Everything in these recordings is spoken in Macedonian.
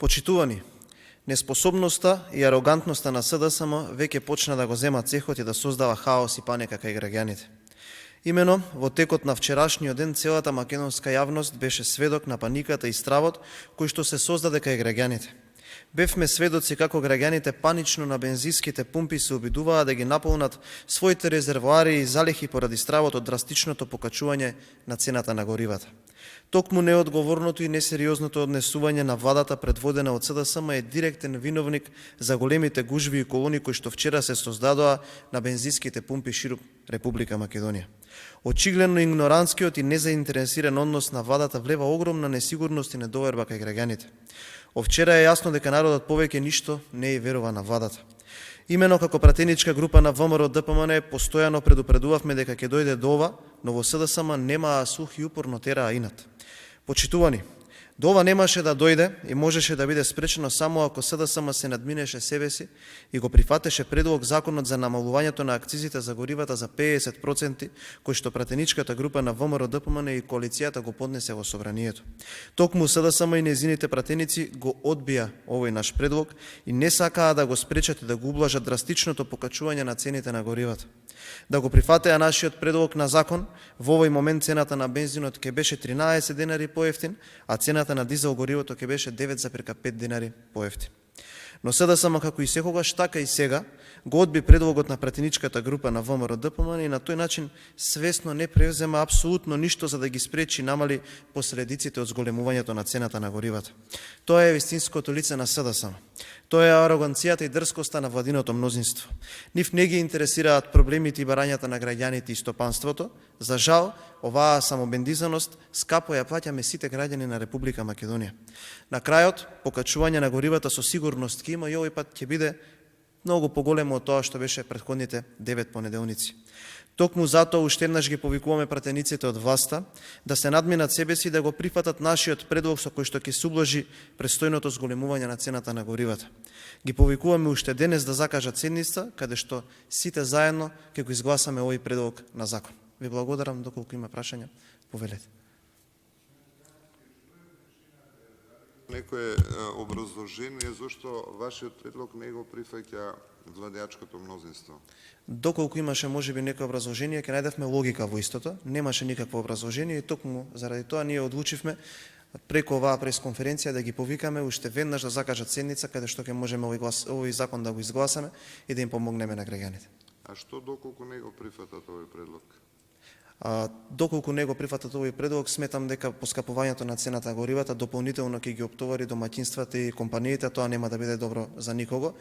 Почитувани, неспособноста и арогантноста на СДСМ веќе почна да го зема цехот и да создава хаос и паника кај граѓаните. Имено, во текот на вчерашниот ден, целата македонска јавност беше сведок на паниката и стравот кој што се создаде кај граѓаните. Бевме сведоци како граѓаните панично на бензинските пумпи се обидуваа да ги наполнат своите резервоари и залихи поради стравот од драстичното покачување на цената на горивата. Токму неодговорното и несериозното однесување на владата предводена од СДСМ е директен виновник за големите гужви и колони кои што вчера се создадоа на бензинските пумпи широк Република Македонија. Очигледно игнорантскиот и незаинтересиран однос на владата влева огромна несигурност и недоверба кај граѓаните. Овчера е јасно дека народот повеќе ништо не ја верува на владата. Имено како пратеничка група на ВМРО ДПМН постојано предупредувавме дека ќе дојде до ова, но во СДСМ немаа слух и упорно тераа инат. Почитувани, до ова немаше да дојде и можеше да биде спречено само ако СДСМ се надминеше себе си и го прифатеше предлог законот за намалувањето на акцизите за горивата за 50%, кој што пратеничката група на ВМРО ДПМН и коалицијата го поднесе во собранието. Токму СДСМ и незините пратеници го одбија овој наш предлог и не сакаа да го спречат и да го ублажат драстичното покачување на цените на горивата. Да го прифатеа нашиот предлог на закон, во овој момент цената на бензинот ќе беше 13 денари поевтин, а цената на дизел горивото ќе беше 9,5 денари поевтин. Но СДСМ како и секогаш, така и сега, го одби предлогот на пратеничката група на ВМРО ДПМН и на тој начин свесно не превзема апсолутно ништо за да ги спречи и намали последиците од зголемувањето на цената на горивата. Тоа е вистинското лице на СДСМ. Тоа е ароганцијата и дрскоста на владиното мнозинство. Нив не ги интересираат проблемите и барањата на граѓаните и стопанството. За жал, оваа самобендизаност скапо ја плаќаме сите граѓани на Република Македонија. На крајот, покачување на горивата со сигурност ќе има и овој пат ќе биде многу поголемо од тоа што беше претходните 9 понеделници. Токму затоа уште еднаш ги повикуваме пратениците од власта да се надминат себе си и да го прифатат нашиот предлог со кој што ќе се ублажи престојното зголемување на цената на горивата. Ги повикуваме уште денес да закажат седница каде што сите заедно ќе го изгласаме овој предлог на закон. Ви благодарам, доколку има прашања, повелете. Некое образложение зашто вашиот предлог не го прифаќа владеачкото мнозинство? Доколку имаше можеби некој образложение, ќе најдевме логика во истото, немаше никакво образложение и токму заради тоа ние одлучивме преку оваа пресконференција да ги повикаме уште веднаш да закажат седница каде што ќе можеме овој закон да го изгласаме и да им помогнеме на граѓаните. А што доколку не го прифатат овој предлог? Доколку не го прифатат овој предлог, сметам дека поскапувањето на цената на горивата дополнително ќе ги оптовари домаќинствата и компаниите, тоа нема да биде добро за никого.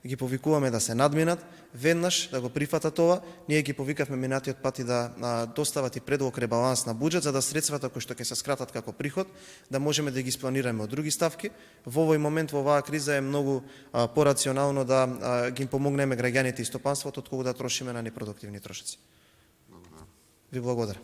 Ги повикуваме да се надминат, веднаш да го прифатат ова. Ние ги повикавме минатиот пат и да достават и предлог ребаланс на буџет, за да средствата кои што ќе се скратат како приход, да можеме да ги испланираме од други ставки. Во овој момент, во оваа криза е многу порационално да ги помогнеме граѓаните и стопанството, отколку да трошиме на непродуктивни трошоци. Ви благодарам.